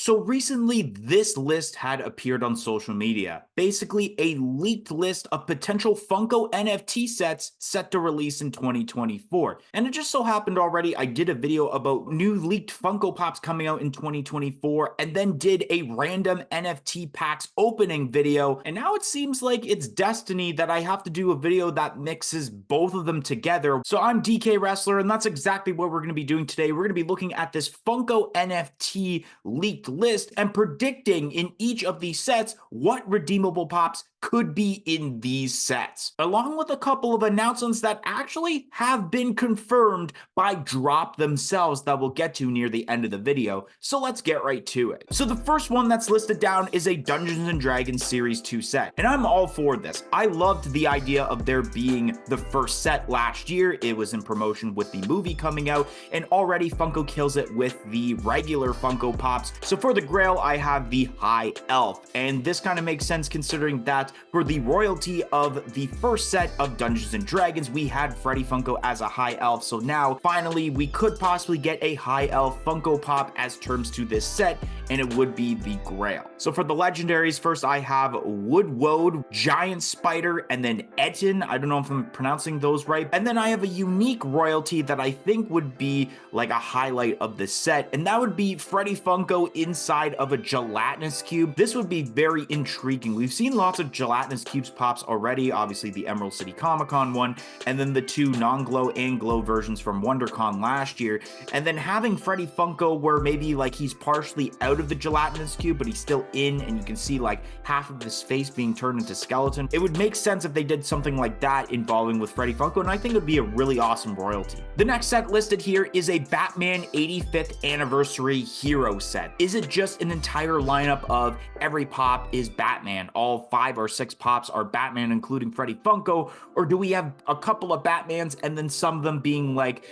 So recently, this list had appeared on social media. Basically, a leaked list of potential Funko NFT sets set to release in 2024. And it just so happened already, I did a video about new leaked Funko Pops coming out in 2024, and then did a random NFT packs opening video. And now it seems like it's destiny that I have to do a video that mixes both of them together. So I'm DK Wrestler, and that's exactly what we're going to be doing today. We're going to be looking at this Funko NFT leaked list and predicting in each of these sets what redeemable pops could be in these sets, along with a couple of announcements that actually have been confirmed by Drop themselves that we'll get to near the end of the video. So let's get right to it. So the first one that's listed down is a Dungeons and Dragons Series 2 set, and I'm all for this. I loved the idea of there being the first set last year. It was in promotion with the movie coming out, and already Funko kills it with the regular Funko Pops. So for the Grail, I have the High Elf, and this kind of makes sense considering that for the royalty of the first set of Dungeons and Dragons, we had Freddy Funko as a High Elf. So now, finally, we could possibly get a High Elf Funko Pop as terms to this set, and it would be the Grail. So for the legendaries, first I have Woodwode, Giant Spider, and then Etten. I don't know if I'm pronouncing those right. And then I have a unique royalty that I think would be like a highlight of the set, and that would be Freddy Funko inside of a gelatinous cube. This would be very intriguing. We've seen lots of gelatinous cubes pops already, obviously the Emerald City Comic Con one, and then the two non-glow and glow versions from WonderCon last year. And then having Freddy Funko where maybe like he's partially out of the gelatinous cube, but he's still in, and you can see like half of his face being turned into skeleton. It would make sense if they did something like that involving with Freddy Funko, and I think it would be a really awesome royalty. The next set listed here is a Batman 85th Anniversary Hero set. Is it just an entire lineup of every pop is Batman? All 5 or 6 pops are Batman, including Freddy Funko, or do we have a couple of Batmans and then some of them being like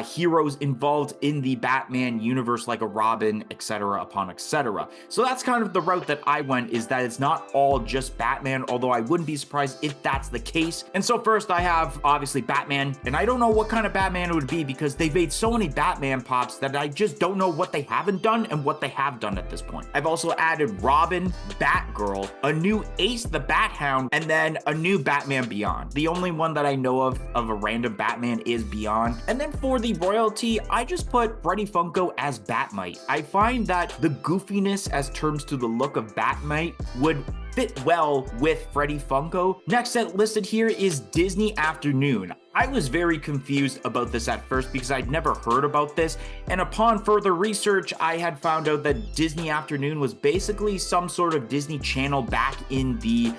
heroes involved in the Batman universe, like a Robin, etc. upon etc. So that's kind of the route that I went, is that it's not all just Batman, although I wouldn't be surprised if that's the case. And so first I have obviously Batman, and I don't know what kind of Batman it would be because they've made so many Batman pops that I just don't know what they haven't done and what they have done at this point. I've also added Robin, Batgirl, a new Ace the Bat Hound, and then a new Batman Beyond. The only one that I know of a random Batman is Beyond. And then for the royalty, I just put Freddy Funko as Batmite. I find that the goofiness as terms to the look of Batmite would fit well with Freddy Funko. Next set listed here is Disney Afternoon. I was very confused about this at first because I'd never heard about this, and upon further research, I had found out that Disney Afternoon was basically some sort of Disney Channel back in the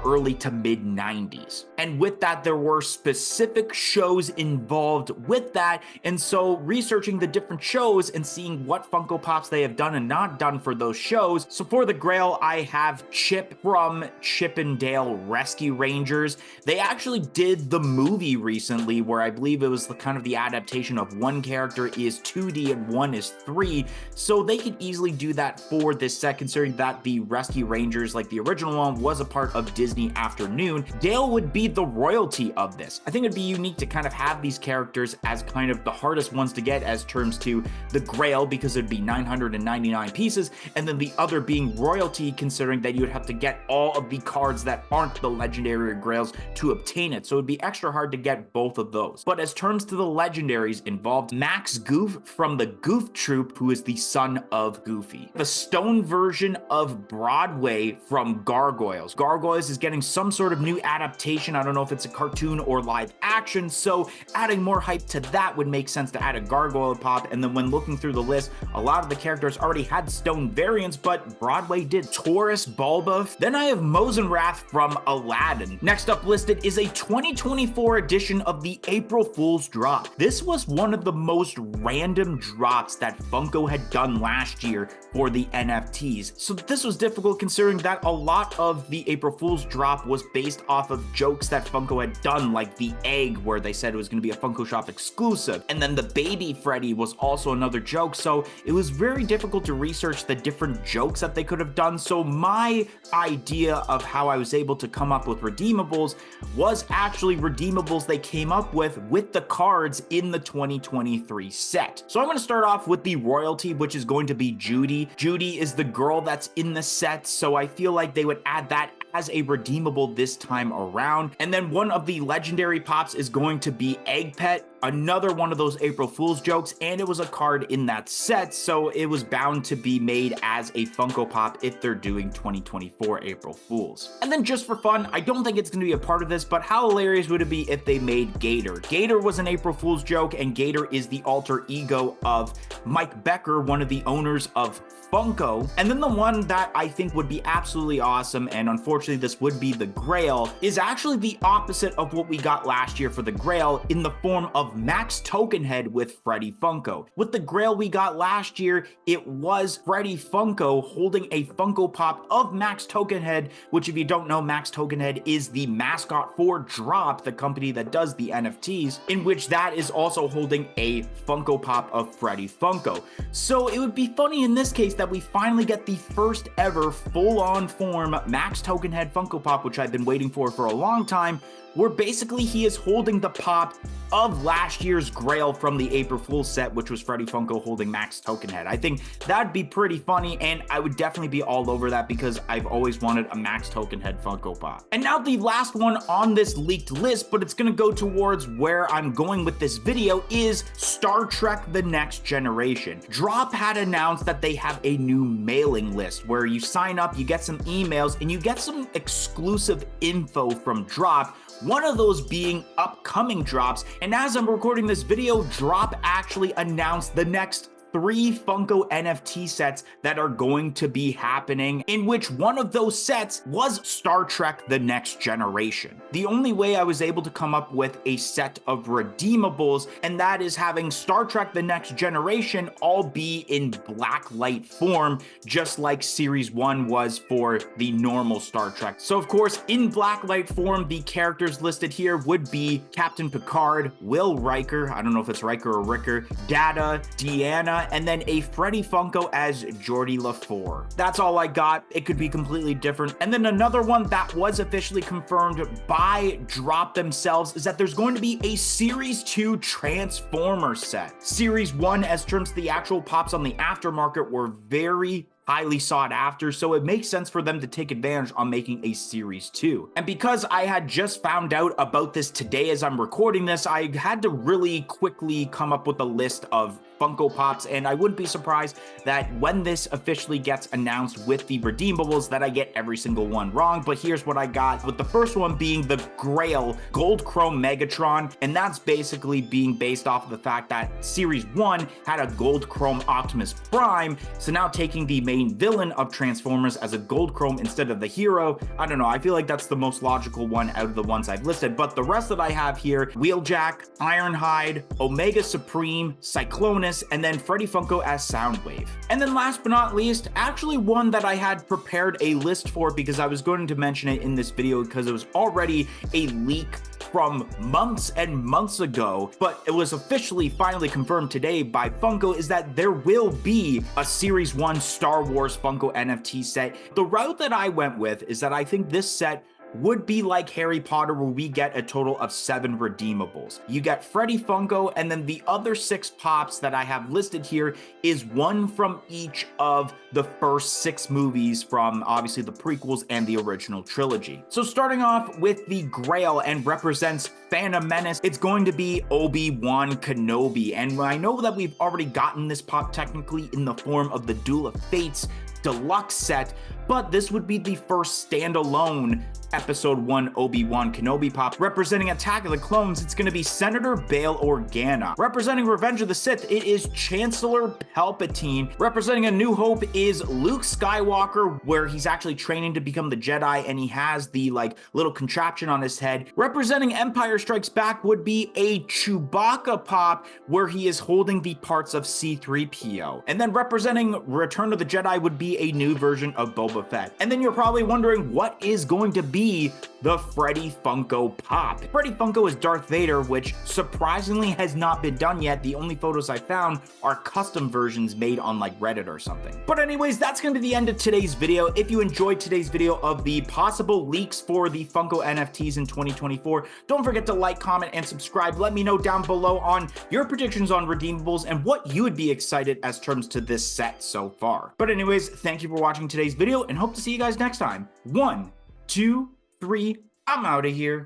early to mid 90s. And with that, there were specific shows involved with that, and so researching the different shows and seeing what Funko Pops they have done and not done for those shows. So for the Grail, I have Chip from Chip and Dale Rescue Rangers. They actually did the movie recently where I believe it was kind of the adaptation of one character is 2D and one is 3, so they could easily do that for this set, considering that the Rescue Rangers, like the original one, was a part of Disney Afternoon. Dale would be the royalty of this. I think it'd be unique to kind of have these characters as kind of the hardest ones to get as terms to the Grail, because it'd be 999 pieces, and then the other being royalty, considering that you would have to get all of the cards that aren't the legendary Grails to obtain it, so it'd be extra hard to get both of those. But as terms to the legendaries involved, Max Goof from the Goof Troop, who is the son of Goofy. The stone version of Broadway from Gargoyles. Gargoyles is getting some sort of new adaptation. I don't know if it's a cartoon or live action, so adding more hype to that would make sense to add a Gargoyle pop. And then when looking through the list, a lot of the characters already had stone variants, but Broadway did. Taurus Bulba. Then I have Mosenrath from Aladdin. Next up listed is a 2024 edition of the April Fool's drop. This was one of the most random drops that Funko had done last year for the NFTs. So this was difficult considering that a lot of the April Fool's drop was based off of jokes that Funko had done, like the egg, where they said it was going to be a Funko Shop exclusive, and then the baby Freddy was also another joke. So it was very difficult to research the different jokes that they could have done. So my idea of how I was able to come up with redeemables was actually redeemables they came up with the cards in the 2023 set. So I'm going to start off with the royalty, which is going to be Judy. Judy is the girl that's in the set, so I feel like they would add that as a redeemable this time around. And then one of the legendary pops is going to be Egg Pet, another one of those April Fool's jokes, and it was a card in that set, so it was bound to be made as a Funko Pop if they're doing 2024 April Fools. And then just for fun, I don't think it's going to be a part of this, but how hilarious would it be if they made Gator? Gator was an April Fool's joke, and Gator is the alter ego of Mike Becker, one of the owners of Funko. And then the one that I think would be absolutely awesome, and unfortunately this would be the Grail, is actually the opposite of what we got last year for the Grail, in the form of Max Tokenhead with Freddy Funko. With the Grail we got last year, it was Freddy Funko holding a Funko Pop of Max Tokenhead, which if you don't know, Max Tokenhead is the mascot for Drop, the company that does the NFTs, in which that is also holding a Funko Pop of Freddy Funko. So it would be funny in this case that we finally get the first ever full-on form Max Tokenhead Funko Pop, which I've been waiting for a long time, where basically he is holding the pop of last year's Grail from the April Fool's set, which was Freddy Funko holding Max Tokenhead. I think that'd be pretty funny, and I would definitely be all over that because I've always wanted a Max Tokenhead Funko Pop. And now the last one on this leaked list, but it's gonna go towards where I'm going with this video, is Star Trek: The Next Generation. Drop had announced that they have a new mailing list where you sign up, you get some emails, and you get some exclusive info from Drop, one of those being upcoming drops. And as I'm recording this video, Drop actually announced the next 3 Funko NFT sets that are going to be happening, in which one of those sets was Star Trek: The Next Generation. The only way I was able to come up with a set of redeemables, and that is having Star Trek: The Next Generation all be in blacklight form, just like Series 1 was for the normal Star Trek. So of course, in blacklight form, the characters listed here would be Captain Picard, Will Riker, I don't know if it's Riker or Ricker, Data, Deanna, and then a Freddy Funko as Geordi LaFour. That's all I got. It could be completely different. And then another one that was officially confirmed by Drop themselves is that there's going to be a Series 2 Transformer set. Series 1, as terms of the actual pops on the aftermarket, were very highly sought after, so it makes sense for them to take advantage on making a Series 2. And because I had just found out about this today as I'm recording this, I had to really quickly come up with a list of Funko Pops, and I wouldn't be surprised that when this officially gets announced with the redeemables that I get every single one wrong. But here's what I got, with the first one being the Grail Gold Chrome Megatron, and that's basically being based off of the fact that Series 1 had a Gold Chrome Optimus Prime, so now taking the main villain of Transformers as a Gold Chrome instead of the hero, I don't know, I feel like that's the most logical one out of the ones I've listed. But the rest that I have here, Wheeljack, Ironhide, Omega Supreme, Cyclonus, and then Freddy Funko as Soundwave. And then last but not least, actually one that I had prepared a list for because I was going to mention it in this video because it was already a leak from months and months ago, but it was officially finally confirmed today by Funko, is that there will be a Series 1 Star Wars Funko NFT set. The route that I went with is that I think this set would be like Harry Potter, where we get a total of 7 redeemables. You get Freddy Funko, and then the other 6 pops that I have listed here is one from each of the first 6 movies from obviously the prequels and the original trilogy. So starting off with the Grail and represents Phantom Menace, it's going to be Obi-Wan Kenobi. And I know that we've already gotten this pop technically in the form of the Duel of Fates deluxe set, but this would be the first standalone Episode 1 Obi-Wan Kenobi pop. Representing Attack of the Clones, it's going to be Senator Bail Organa. Representing Revenge of the Sith, it is Chancellor Palpatine. Representing A New Hope is Luke Skywalker, where he's actually training to become the Jedi, and he has the little contraption on his head. Representing Empire Strikes Back would be a Chewbacca pop, where he is holding the parts of C-3PO. And then representing Return of the Jedi would be be a new version of Boba Fett. And then you're probably wondering, what is going to be the Freddy Funko Pop? Freddy Funko is Darth Vader, which surprisingly has not been done yet. The only photos I found are custom versions made on like Reddit or something. But anyways, that's going to be the end of today's video. If you enjoyed today's video of the possible leaks for the Funko NFTs in 2024, don't forget to like, comment, and subscribe. Let me know down below on your predictions on redeemables and what you would be excited as terms to this set so far. But anyways, thank you for watching today's video and hope to see you guys next time. 1, 2, 3, I'm out of here.